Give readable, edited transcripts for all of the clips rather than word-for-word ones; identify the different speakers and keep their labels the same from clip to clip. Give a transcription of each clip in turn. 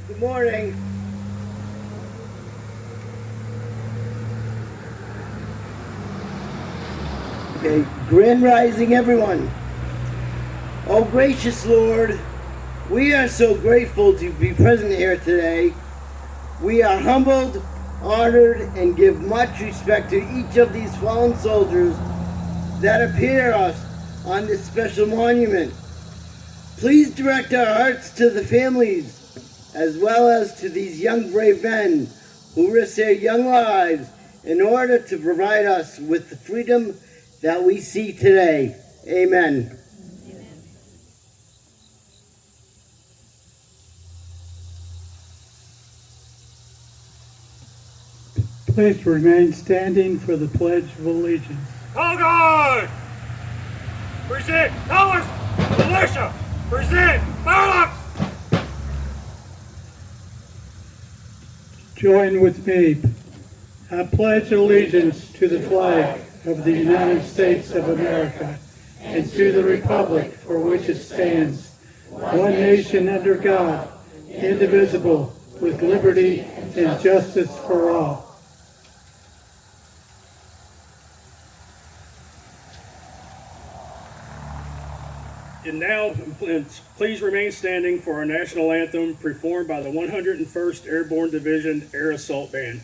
Speaker 1: Good morning. Okay, grand rising, everyone. Oh, gracious Lord, we are so grateful to be present here today. We are humbled, honored, and give much respect to each of these fallen soldiers that appear us on this special monument. Please direct our hearts to the families, as well as to these young brave men who risk their young lives in order to provide us with the freedom that we see today. Amen.
Speaker 2: Please remain standing for the Pledge of Allegiance.
Speaker 3: Call guard! Present colors! Militia! Present firearms!
Speaker 2: Join with me. I pledge allegiance to the flag of the United States of America and to the republic for which it stands, one nation under God, indivisible, with liberty and justice for all.
Speaker 3: And now, please remain standing for our national anthem performed by the 101st Airborne Division Air Assault Band.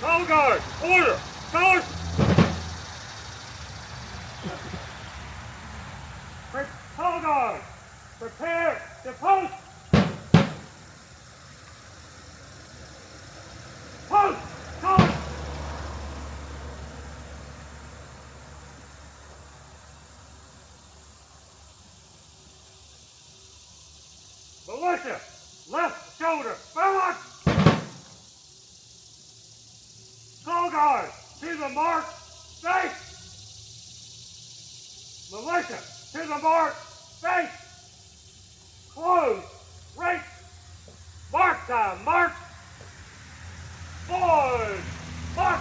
Speaker 3: Call guard! Order! Colors! Call guard! Prepare to post! Post! Colors! Militia! Left shoulder! Balance! Call guard! To the mark! Face! Militia! To the mark! Face! Close! Right! Mark time! Mark! Forward! Mark!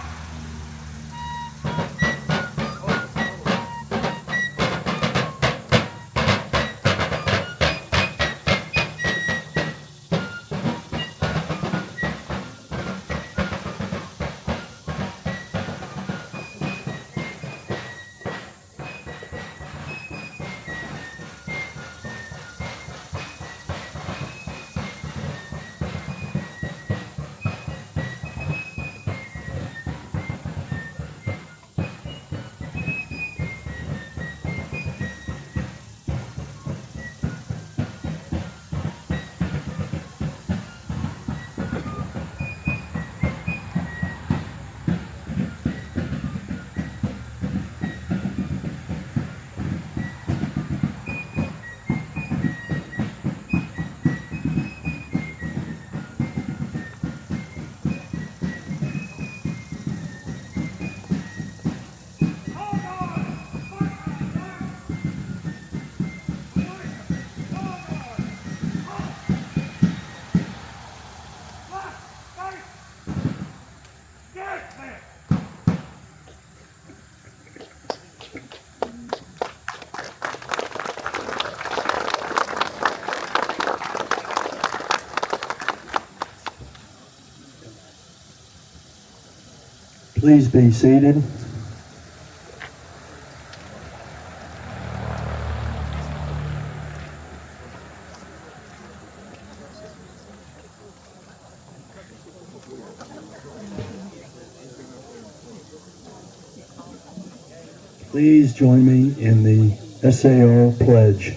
Speaker 4: Please be seated. Please join me in the SAR pledge.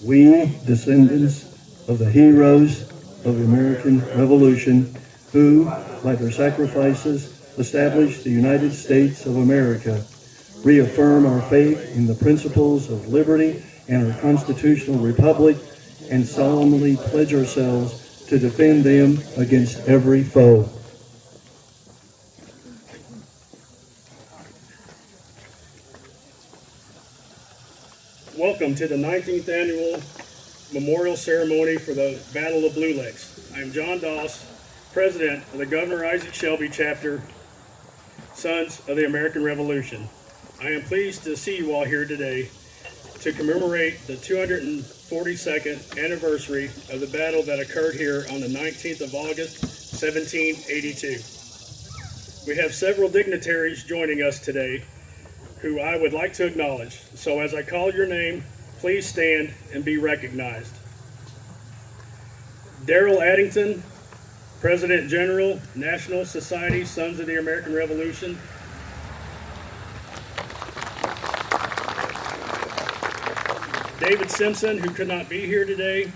Speaker 4: We, descendants of the heroes of the American Revolution, who, by their sacrifices, established the United States of America, reaffirm our faith in the principles of liberty and our constitutional republic, and solemnly pledge ourselves to defend them against every foe.
Speaker 3: Welcome to the 19th Annual Memorial Ceremony for the Battle of Blue Licks. I am John Doss, President of the Governor Isaac Shelby Chapter, Sons of the American Revolution. I am pleased to see you all here today to commemorate the 242nd anniversary of the battle that occurred here on the 19th of August, 1782. We have several dignitaries joining us today who I would like to acknowledge. So as I call your name, please stand and be recognized. Darrell Addington, President General, National Society, Sons of the American Revolution. David Simpson, who could not be here today,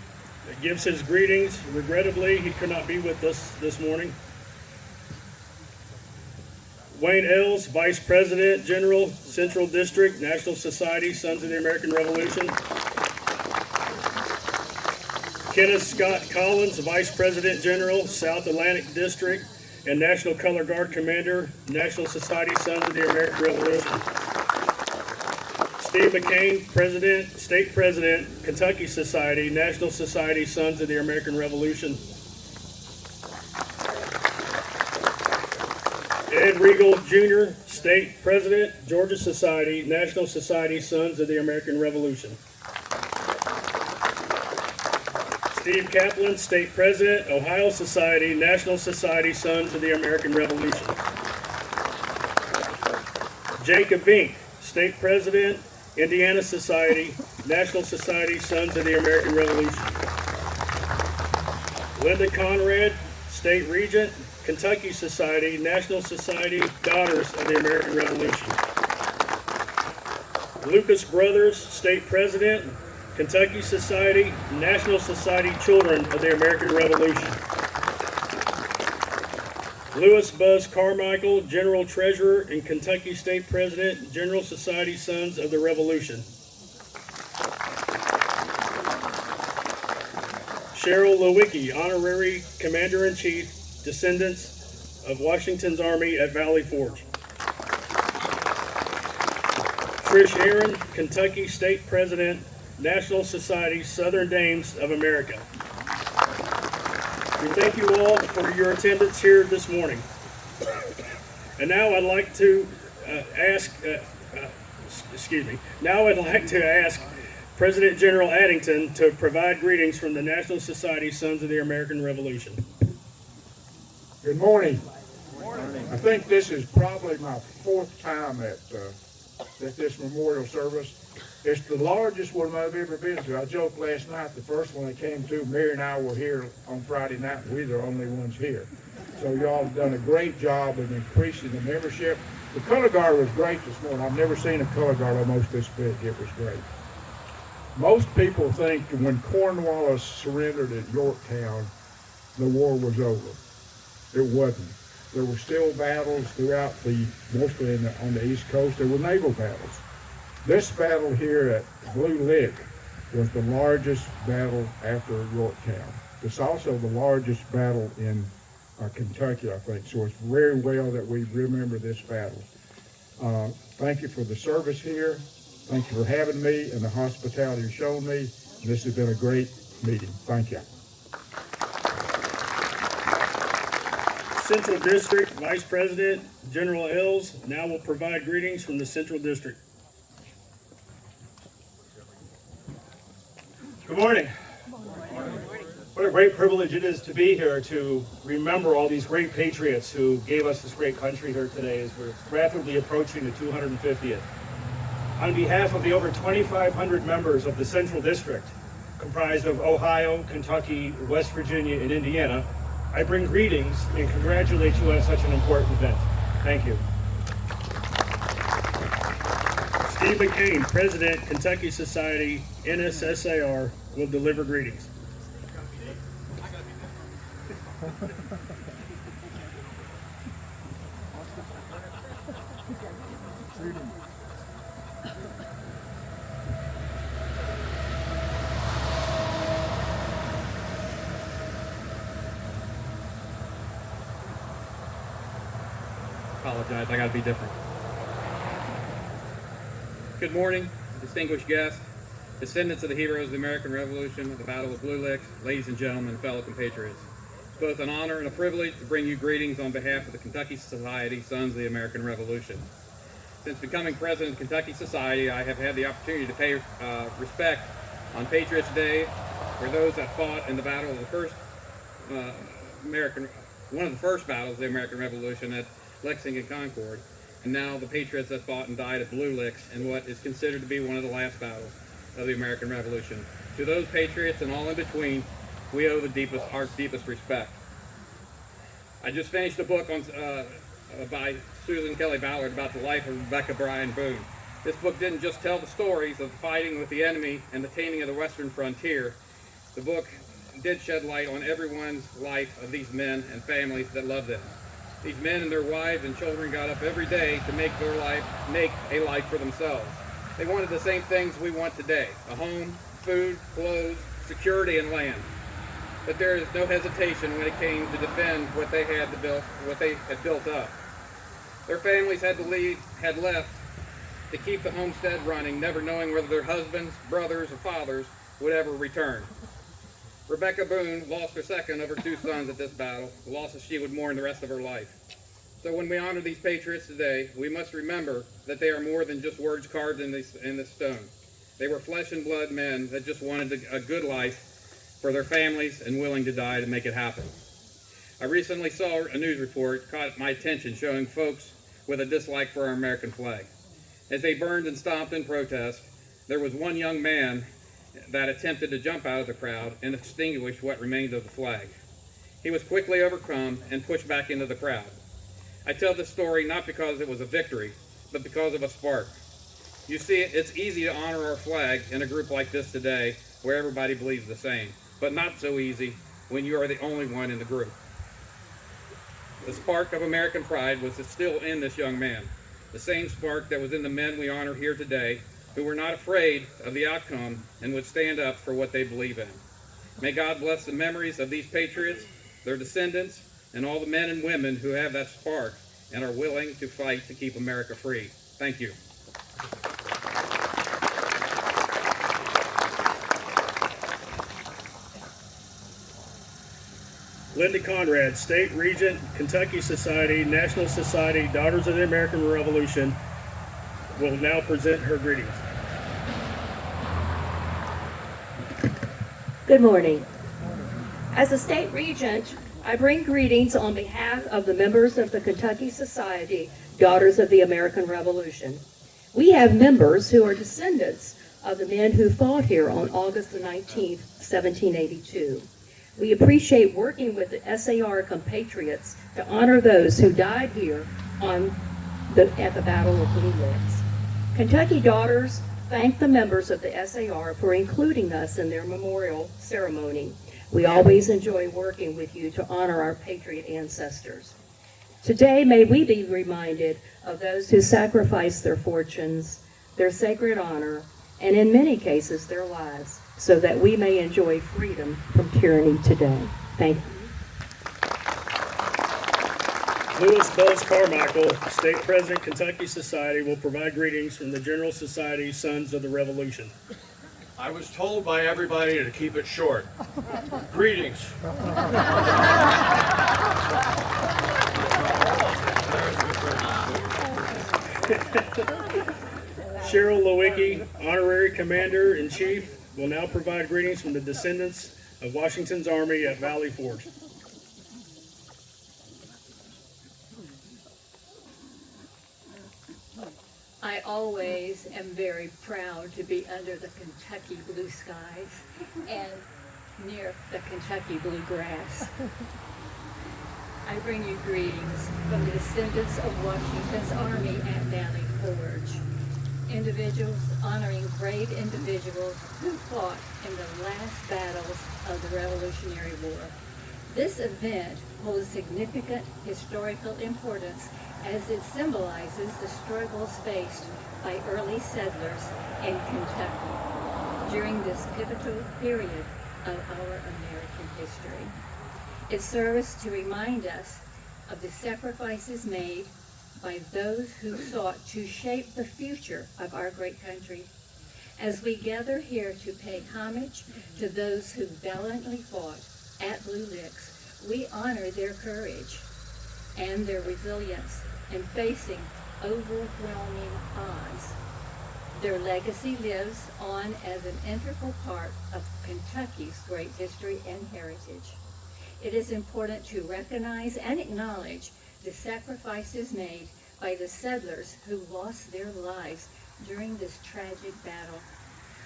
Speaker 3: gives his greetings. Regrettably, he could not be with us this morning. Wayne Ells, Vice President General, Central District, National Society, Sons of the American Revolution. Kenneth Scott Collins, Vice President General, South Atlantic District, and National Color Guard Commander, National Society, Sons of the American Revolution. Steve McCain, President, State President, Kentucky Society, National Society, Sons of the American Revolution. Ed Regal, Jr., State President, Georgia Society, National Society, Sons of the American Revolution. Steve Kaplan, State President, Ohio Society, National Society, Sons of the American Revolution. Jacob Vink, State President, Indiana Society, National Society, Sons of the American Revolution. Linda Conrad, State Regent, Kentucky Society, National Society, Daughters of the American Revolution. Lucas Brothers, State President, Kentucky Society, National Society, Children of the American Revolution. Lewis Buzz Carmichael, General Treasurer and Kentucky State President, General Society, Sons of the Revolution. Cheryl Lewicki, Honorary Commander-in-Chief, Descendants of Washington's Army at Valley Forge. Trish Aaron, Kentucky State President, National Society, Southern Dames of America. We thank you all for your attendance here this morning. And now I'd like to ask President General Addington to provide greetings from the National Society, Sons of the American Revolution.
Speaker 5: Good morning. I think this is probably my fourth time at this memorial service. It's the largest one I've ever been to. I joked last night, the first one I came to, Mary and I were here on Friday night, and we're the only ones here. So y'all have done a great job of increasing the membership. The color guard was great this morning. I've never seen a color guard almost this big. It was great. Most people think when Cornwallis surrendered at Yorktown, the war was over. It wasn't. There were still battles throughout mostly on the East Coast. There were naval battles. This battle here at Blue Lick was the largest battle after Yorktown. It's also the largest battle in Kentucky, I think. So it's very well that we remember this battle. Thank you for the service here. Thank you for having me and the hospitality you've shown me. This has been a great meeting. Thank you.
Speaker 3: Central District Vice President General Ells now will provide greetings from the Central District.
Speaker 6: Good morning. What a great privilege it is to be here to remember all these great patriots who gave us this great country here today as we're rapidly approaching the 250th. On behalf of the over 2,500 members of the Central District, comprised of Ohio, Kentucky, West Virginia, and Indiana, I bring greetings and congratulate you on such an important event. Thank you.
Speaker 3: Steve McCain, President, Kentucky Society, NSSAR, will deliver greetings.
Speaker 7: Apologize, I gotta be different. Good morning, distinguished guests, descendants of the heroes of the American Revolution, the Battle of Blue Licks, ladies and gentlemen, fellow compatriots. It's both an honor and a privilege to bring you greetings on behalf of the Kentucky Society Sons of the American Revolution. Since becoming president of Kentucky Society, I have had the opportunity to pay respect on Patriots Day for those that fought in the battle of the first one of the first battles of the American Revolution at Lexington Concord, and now the patriots that fought and died at Blue Licks in what is considered to be one of the last battles of the American Revolution. To those patriots and all in between, we owe our deepest respect. I just finished a book on by Susan Kelly Ballard about the life of Rebecca Bryan Boone. This book didn't just tell the stories of fighting with the enemy and the taming of the western frontier. The book did shed light on everyone's life of these men and families that loved them. These men and their wives and children got up every day to make a life for themselves. They wanted the same things we want today: a home, food, clothes, security, and land. But there is no hesitation when it came to defend what they had built up. Their families had left to keep the homestead running, never knowing whether their husbands, brothers, or fathers would ever return. Rebecca Boone lost her second of her two sons at this battle, losses she would mourn the rest of her life. So when we honor these patriots today, we must remember that they are more than just words carved in this stone. They were flesh and blood men that just wanted a good life for their families and willing to die to make it happen. I recently saw a news report caught my attention showing folks with a dislike for our American flag. As they burned and stomped in protest, there was one young man that attempted to jump out of the crowd and extinguish what remained of the flag. He was quickly overcome and pushed back into the crowd. I tell this story not because it was a victory, but because of a spark. You see, it's easy to honor our flag in a group like this today where everybody believes the same, but not so easy when you are the only one in the group. The spark of American pride was still in this young man, the same spark that was in the men we honor here today, who were not afraid of the outcome and would stand up for what they believe in. May God bless the memories of these patriots, their descendants, and all the men and women who have that spark and are willing to fight to keep America free. Thank you.
Speaker 3: Linda Conrad, State Regent, Kentucky Society, National Society, Daughters of the American Revolution, will now present her greetings.
Speaker 8: Good morning. As a state regent, I bring greetings on behalf of the members of the Kentucky Society, Daughters of the American Revolution. We have members who are descendants of the men who fought here on August the 19th, 1782. We appreciate working with the SAR compatriots to honor those who died here at the Battle of Blue Licks. Kentucky Daughters thank the members of the SAR for including us in their memorial ceremony. We always enjoy working with you to honor our patriot ancestors. Today, may we be reminded of those who sacrificed their fortunes, their sacred honor, and in many cases, their lives, so that we may enjoy freedom from tyranny today. Thank you.
Speaker 3: Louis Buzz Carmichael, State President, Kentucky Society, will provide greetings from the General Society Sons of the Revolution.
Speaker 9: I was told by everybody to keep it short. Greetings.
Speaker 3: Cheryl Lewicki, Honorary Commander-in-Chief, will now provide greetings from the descendants of Washington's Army at Valley Forge.
Speaker 10: I always am very proud to be under the Kentucky blue skies and near the Kentucky bluegrass. I bring you greetings from the descendants of Washington's Army at Valley Forge. Individuals honoring brave individuals who fought in the last battles of the Revolutionary War. This event holds significant historical importance as it symbolizes the struggles faced by early settlers in Kentucky during this pivotal period of our American history. It serves to remind us of the sacrifices made by those who sought to shape the future of our great country. As we gather here to pay homage to those who valiantly fought at Blue Licks, we honor their courage and their resilience in facing overwhelming odds. Their legacy lives on as an integral part of Kentucky's great history and heritage. It is important to recognize and acknowledge the sacrifices made by the settlers who lost their lives during this tragic battle.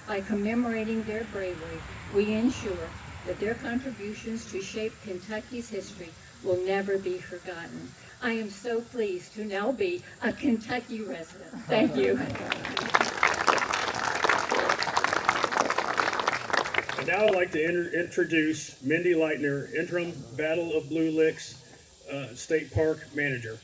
Speaker 10: By commemorating their bravery, we ensure that their contributions to shape Kentucky's history will never be forgotten. I am so pleased to now be a Kentucky resident. Thank you.
Speaker 3: And now I'd like to introduce Mindy Leitner, Interim Battle of Blue Licks State Park Manager.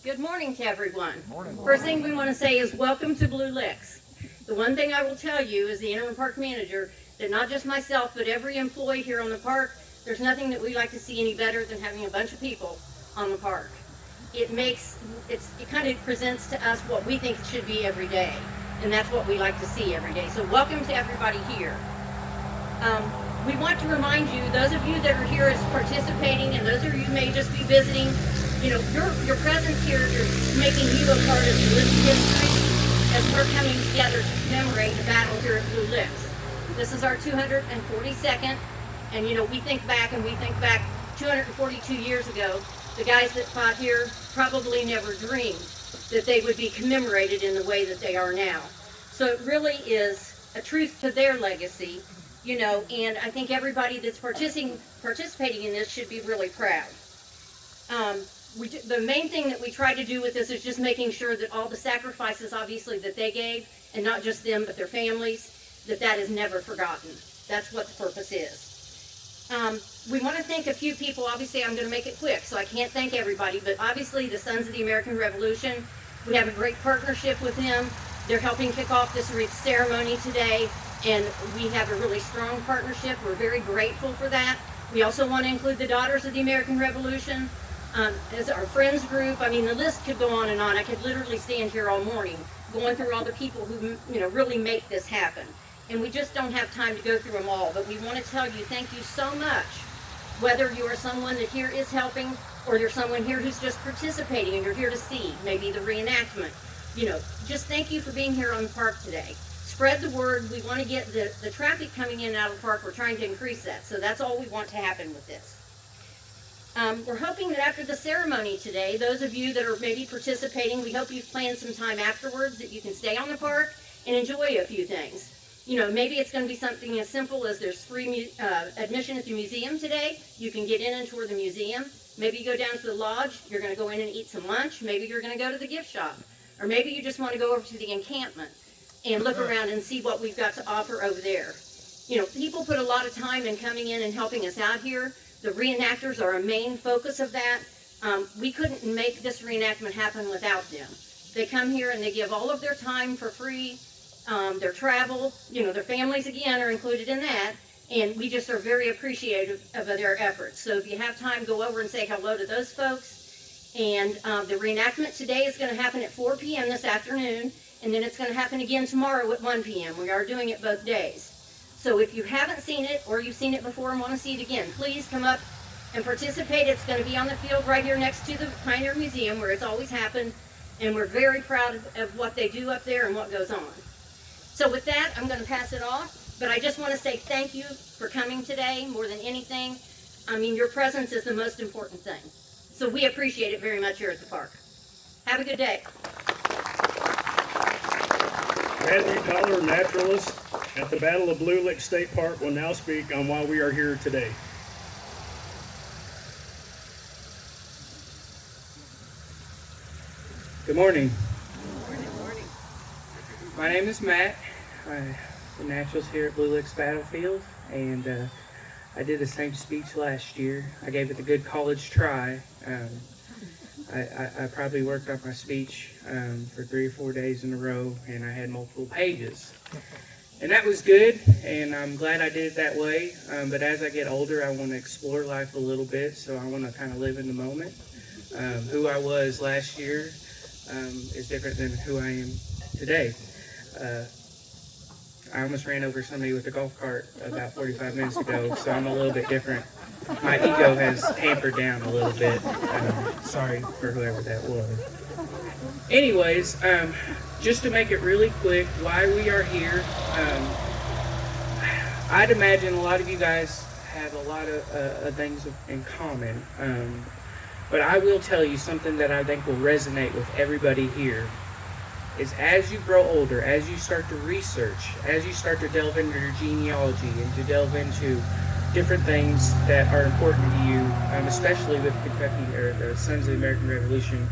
Speaker 11: Good morning to everyone. First thing we want to say is welcome to Blue Licks. The one thing I will tell you as the interim park manager, that not just myself, but every employee here on the park, there's nothing that we like to see any better than having a bunch of people on the park. It kind of presents to us what we think it should be every day, and that's what we like to see every day. So welcome to everybody here. We want to remind you, those of you that are here as participating, and those of you who may just be visiting, you know, your presence here is making you a part of the living history as we're coming together to commemorate the battle here at Blue Licks. This is our 242nd, and you know, we think back 242 years ago, the guys that fought here probably never dreamed that they would be commemorated in the way that they are now. So it really is a truth to their legacy, you know, and I think everybody that's participating in this should be really proud. The main thing that we try to do with this is just making sure that all the sacrifices, obviously, that they gave, and not just them, but their families, that is never forgotten. That's what the purpose is. We want to thank a few people. Obviously, I'm going to make it quick, so I can't thank everybody, but obviously the Sons of the American Revolution, we have a great partnership with them. They're helping kick off this wreath ceremony today, and we have a really strong partnership. We're very grateful for that. We also want to include the Daughters of the American Revolution as our friends group. I mean, the list could go on and on. I could literally stand here all morning going through all the people who, you know, really make this happen. And we just don't have time to go through them all, but we want to tell you thank you so much. Whether you are someone that here is helping, or you're someone here who's just participating and you're here to see maybe the reenactment, you know, just thank you for being here on the park today. Spread the word. We want to get the traffic coming in and out of the park. We're trying to increase that, so that's all we want to happen with this. We're hoping that after the ceremony today, those of you that are maybe participating, we hope you've planned some time afterwards that you can stay on the park and enjoy a few things. You know, maybe it's going to be something as simple as there's free admission at the museum today. You can get in and tour the museum. Maybe you go down to the lodge. You're going to go in and eat some lunch. Maybe you're going to go to the gift shop. Or maybe you just want to go over to the encampment and look around and see what we've got to offer over there. You know, people put a lot of time in coming in and helping us out here. The reenactors are a main focus of that. We couldn't make this reenactment happen without them. They come here and they give all of their time for free. Their travel, you know, their families again are included in that, and we just are very appreciative of their efforts. So if you have time, go over and say hello to those folks. And the reenactment today is going to happen at 4 p.m. this afternoon, and then it's going to happen again tomorrow at 1 p.m. We are doing it both days. So if you haven't seen it, or you've seen it before and want to see it again, please come up and participate. It's going to be on the field right here next to the Pioneer Museum, where it's always happened, and we're very proud of what they do up there and what goes on. So with that, I'm going to pass it off, but I just want to say thank you for coming today more than anything. I mean, your presence is the most important thing. So we appreciate it very much here at the park. Have a good day.
Speaker 3: Matthew Dollar, naturalist at the Battle of Blue Lick State Park, will now speak on why we are here today.
Speaker 12: Good morning. My name is Matt. I'm the naturalist here at Blue Licks Battlefield, and I did the same speech last year. I gave it a good college try. I probably worked on my speech for 3 or 4 days in a row, and I had multiple pages. And that was good, and I'm glad I did it that way. But as I get older, I want to explore life a little bit, so I want to kind of live in the moment. Who I was last year is different than who I am today. I almost ran over somebody with a golf cart about 45 minutes ago, so I'm a little bit different. My ego has tampered down a little bit. Sorry for whoever that was. Anyways, just to make it really quick, why we are here, I'd imagine a lot of you guys have a lot of things in common, but I will tell you something that I think will resonate with everybody here. Is as you grow older, as you start to research, as you start to delve into your genealogy and to delve into different things that are important to you, especially with Kentucky or the Sons of the American Revolution,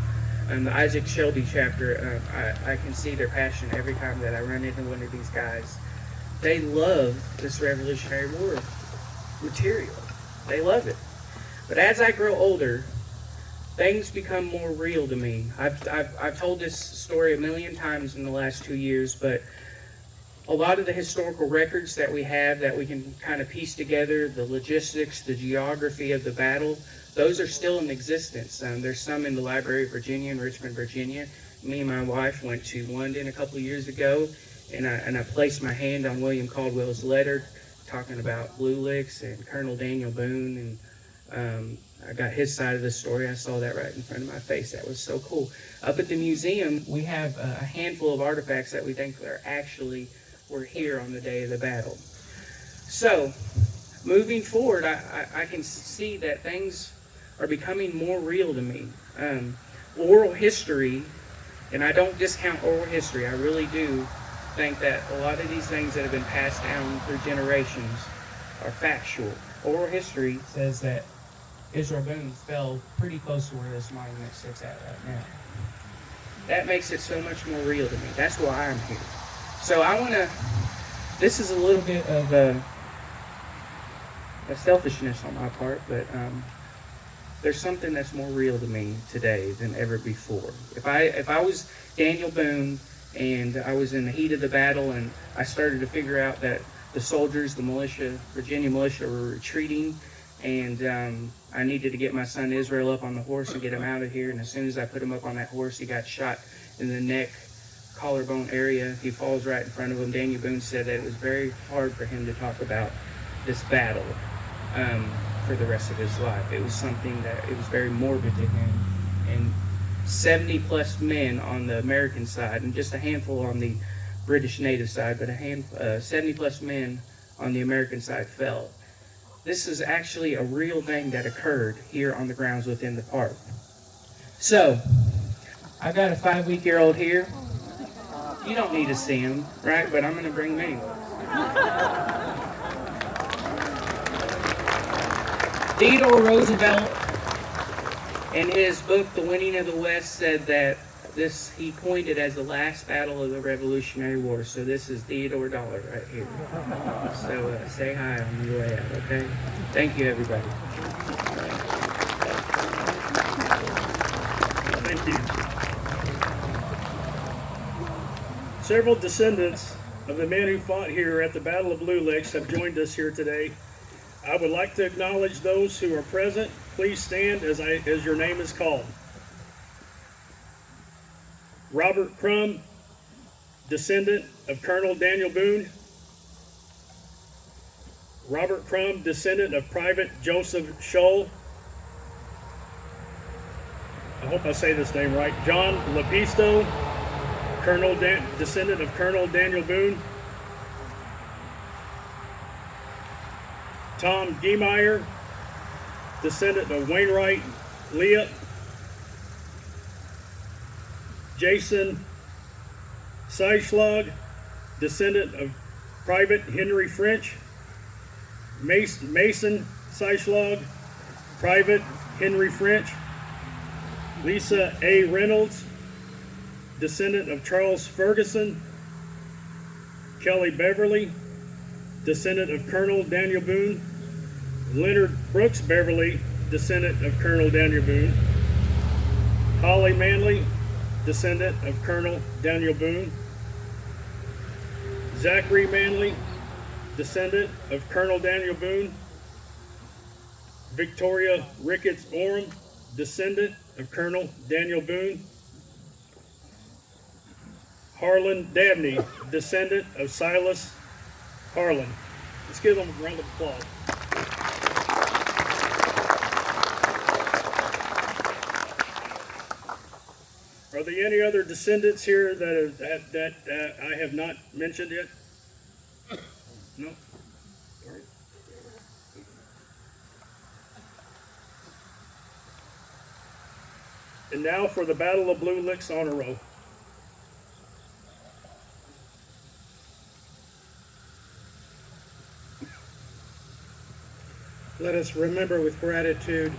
Speaker 12: the Isaac Shelby chapter, I can see their passion every time that I run into one of these guys. They love this Revolutionary War material. They love it. But as I grow older, things become more real to me. I've told this story a million times in the last 2 years, but a lot of the historical records that we have that we can kind of piece together, the logistics, the geography of the battle, those are still in existence. There's some in the Library of Virginia in Richmond, Virginia. Me and my wife went to London a couple of years ago, and I placed my hand on William Caldwell's letter talking about Blue Licks and Colonel Daniel Boone, and I got his side of the story. I saw that right in front of my face. That was so cool. Up at the museum, we have a handful of artifacts that we think were here on the day of the battle. So, moving forward, I can see that things are becoming more real to me. Oral history, and I don't discount oral history, I really do think that a lot of these things that have been passed down through generations are factual. Oral history says that Israel Boone fell pretty close to where this monument sits at right now. That makes it so much more real to me. That's why I'm here. So this is a little bit of a selfishness on my part, but there's something that's more real to me today than ever before. If I was Daniel Boone and I was in the heat of the battle and I started to figure out that the soldiers, the militia, Virginia militia, were retreating, and I needed to get my son Israel up on the horse and get him out of here. And as soon as I put him up on that horse, he got shot in the neck, collarbone area. He falls right in front of him. Daniel Boone said that it was very hard for him to talk about this battle for the rest of his life. It was something that, it was very morbid to him. And 70 plus men on the American side, and just a handful on the British native side, but 70 plus men on the American side fell. This is actually a real thing that occurred here on the grounds within the park. So, I've got a 5-week-old here. You don't need to see him, right? But I'm going to bring him anyway. Theodore Roosevelt, in his book, The Winning of the West, said that he coined it as the last battle of the Revolutionary War. So this is Theodore Dollar right here. So say hi on your way out, okay? Thank you, everybody.
Speaker 3: Thank you. Several descendants of the men who fought here at the Battle of Blue Licks have joined us here today. I would like to acknowledge those who are present. Please stand as your name is called. Robert Crum, descendant of Colonel Daniel Boone. Robert Crum, descendant of Private Joseph Scholl. I hope I say this name right. John Lepisto, descendant of Colonel Daniel Boone. Tom Giemeyer, descendant of Wainwright Leah. Jason Seischlag, descendant of Private Henry French. Mason Seischlag, Private Henry French. Lisa A. Reynolds, descendant of Charles Ferguson. Kelly Beverly, descendant of Colonel Daniel Boone. Leonard Brooks Beverly, descendant of Colonel Daniel Boone. Holly Manley, descendant of Colonel Daniel Boone. Zachary Manley, descendant of Colonel Daniel Boone. Victoria Ricketts Orem, descendant of Colonel Daniel Boone. Harlan Dabney, descendant of Silas Harlan. Let's give them a round of applause. Are there any other descendants here that I have not mentioned yet? No? All right. And now for the Battle of Blue Licks Honor Roll.
Speaker 2: Let us remember with gratitude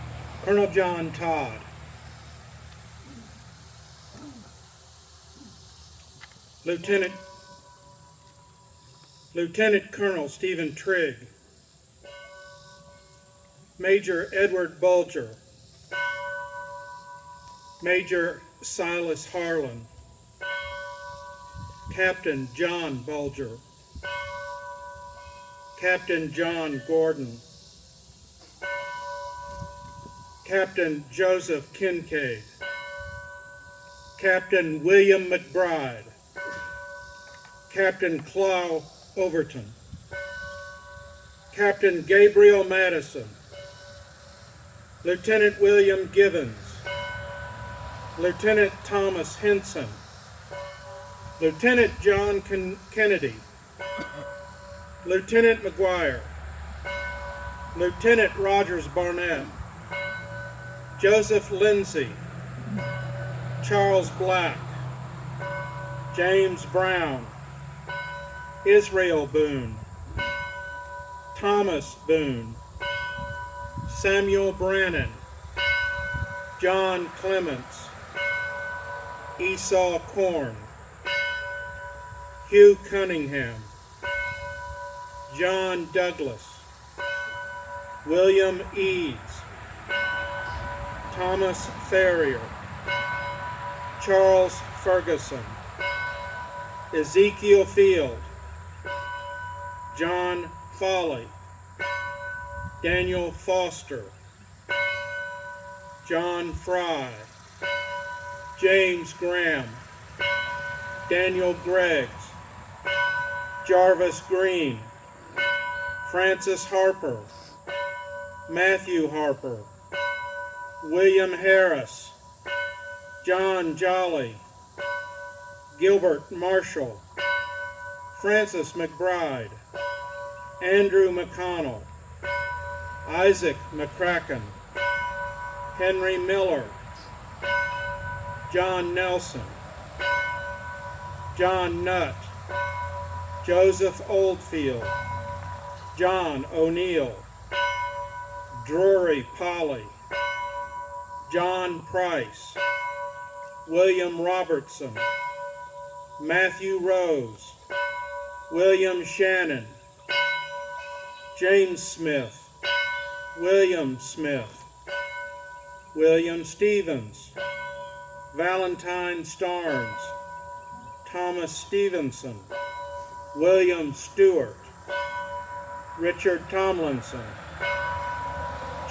Speaker 2: Colonel John Todd, Lieutenant Colonel Stephen Trigg, Major Edward Bulger, Major Silas Harlan, Captain John Bulger, Captain John Gordon, Captain Joseph Kincaid, Captain William McBride, Captain Clow Overton, Captain Gabriel Madison, Lieutenant William Givens, Lieutenant Thomas Henson, Lieutenant John Kennedy, Lieutenant McGuire, Lieutenant Rogers Barnett, Joseph Lindsay, Charles Black, James Brown, Israel Boone, Thomas Boone, Samuel Brannon, John Clements, Esau Korn, Hugh Cunningham, John Douglas, William Eads, Thomas Ferrier, Charles Ferguson, Ezekiel Field, John Foley, Daniel Foster, John Fry, James Graham, Daniel Greggs, Jarvis Green, Francis Harper, Matthew Harper, William Harris, John Jolly, Gilbert Marshall, Francis McBride, Andrew McConnell, Isaac McCracken, Henry Miller, John Nelson, John Nutt, Joseph Oldfield, John O'Neill, Drury Polly, John Price, William Robertson, Matthew Rose, William Shannon, James Smith, William Smith, William Stevens, Valentine Starnes, Thomas Stevenson, William Stewart, Richard Tomlinson,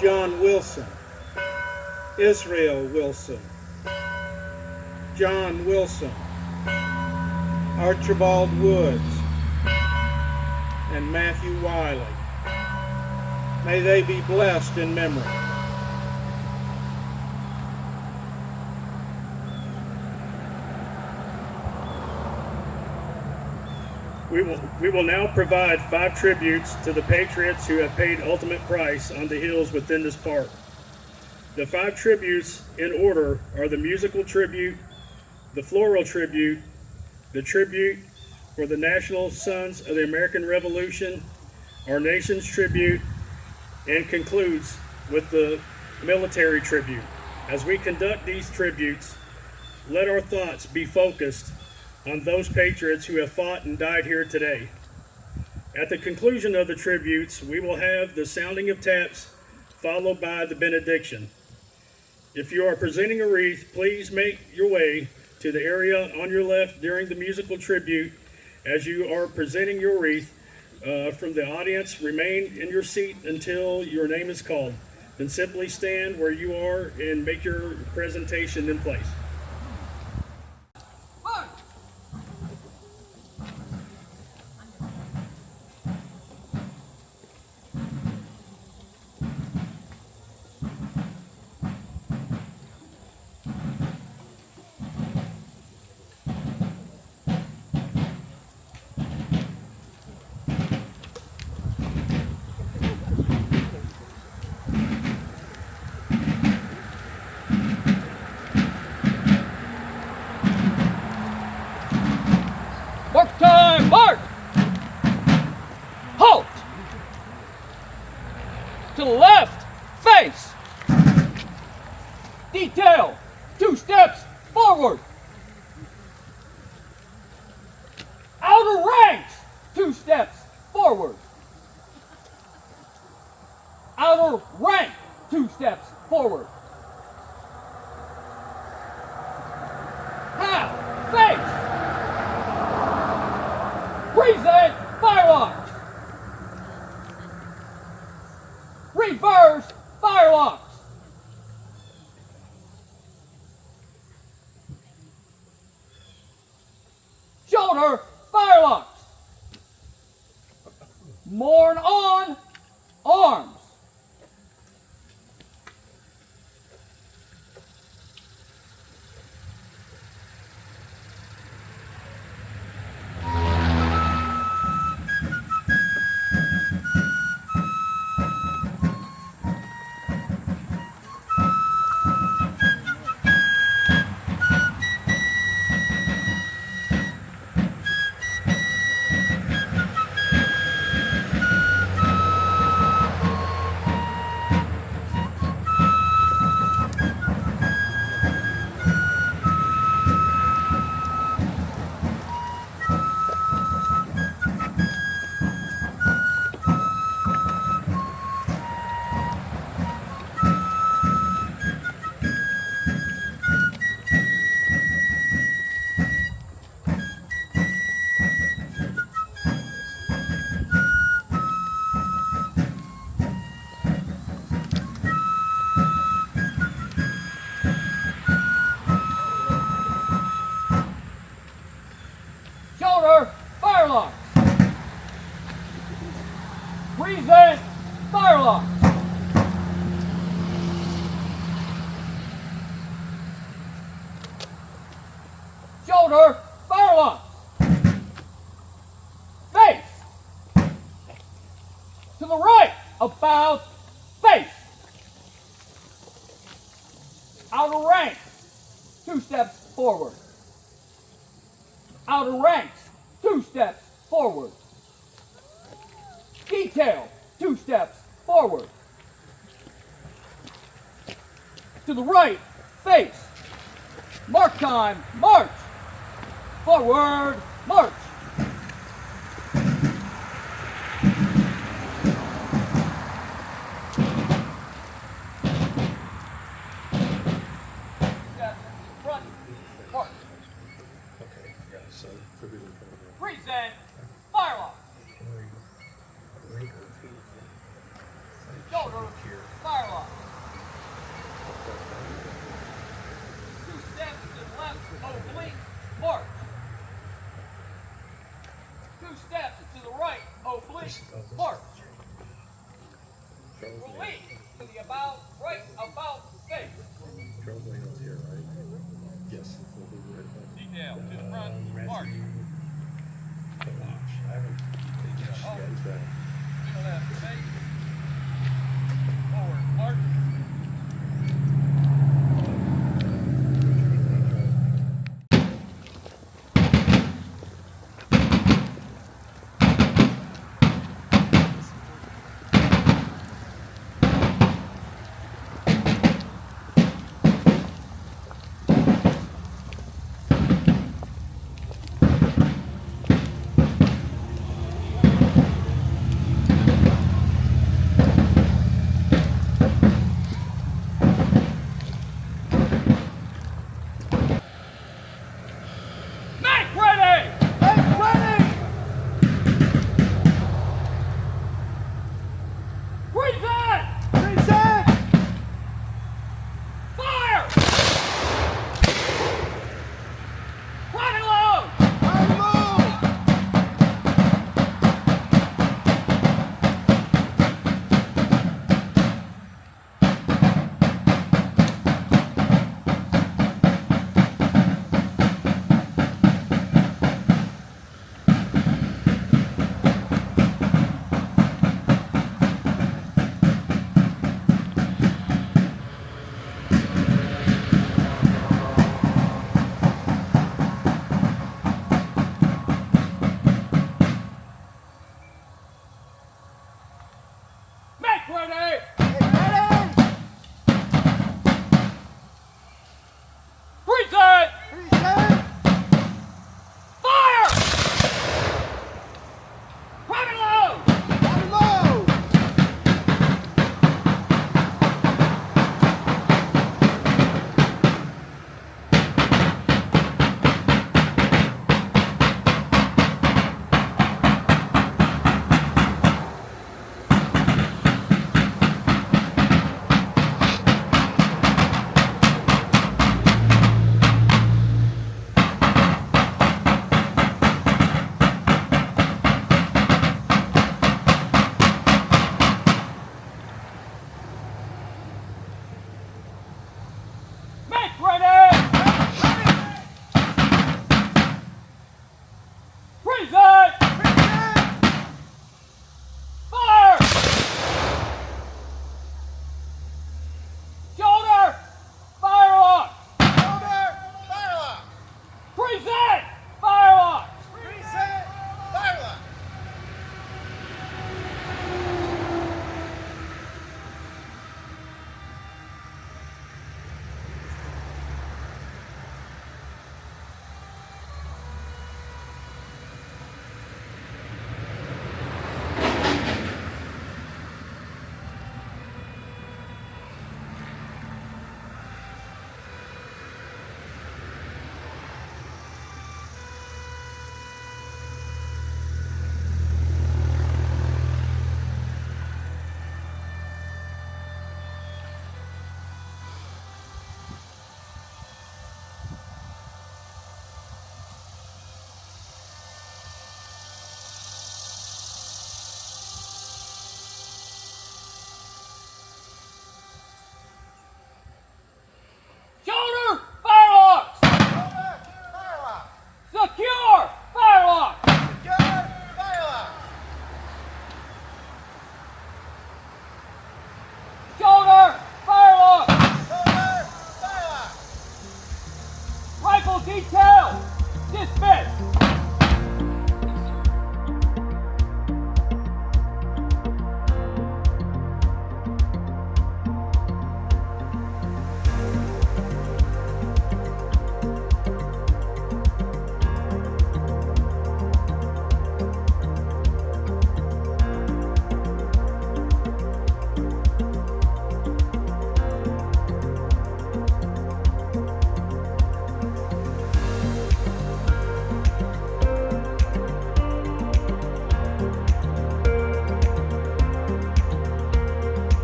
Speaker 2: John Wilson, Israel Wilson, John Wilson, Archibald Woods, and Matthew Wiley. May they be blessed in memory.
Speaker 3: We will now provide 5 tributes to the patriots who have paid ultimate price on the hills within this park. The 5 tributes in order are the musical tribute, the floral tribute, the tribute for the National Sons of the American Revolution, our nation's tribute, and concludes with the military tribute. As we conduct these tributes, let our thoughts be focused on those patriots who have fought and died here today. At the conclusion of the tributes, we will have the sounding of taps, followed by the benediction. If you are presenting a wreath, please make your way to the area on your left during the musical tribute. As you are presenting your wreath from the audience, remain in your seat until your name is called. Then simply stand where you are and make your presentation in place.
Speaker 13: Mark time, mark! Halt! To the left, face! Detail, 2 steps forward! Outer ranks, 2 steps forward! Outer rank, 2 steps forward! Half, face! Present firelocks. Reverse firelocks. Shoulder firelocks. Mourn on arms. Shoulder firelocks. Present firelocks. Shoulder firelocks. Face. To the right, about face. Outer rank, 2 steps forward. Outer ranks, 2 steps forward. Detail, 2 steps forward. To the right, face. Mark time, march. Forward, march. Front, march. Present firelock. Shoulder firelock. 2 steps to the left, oblique, march. Detail!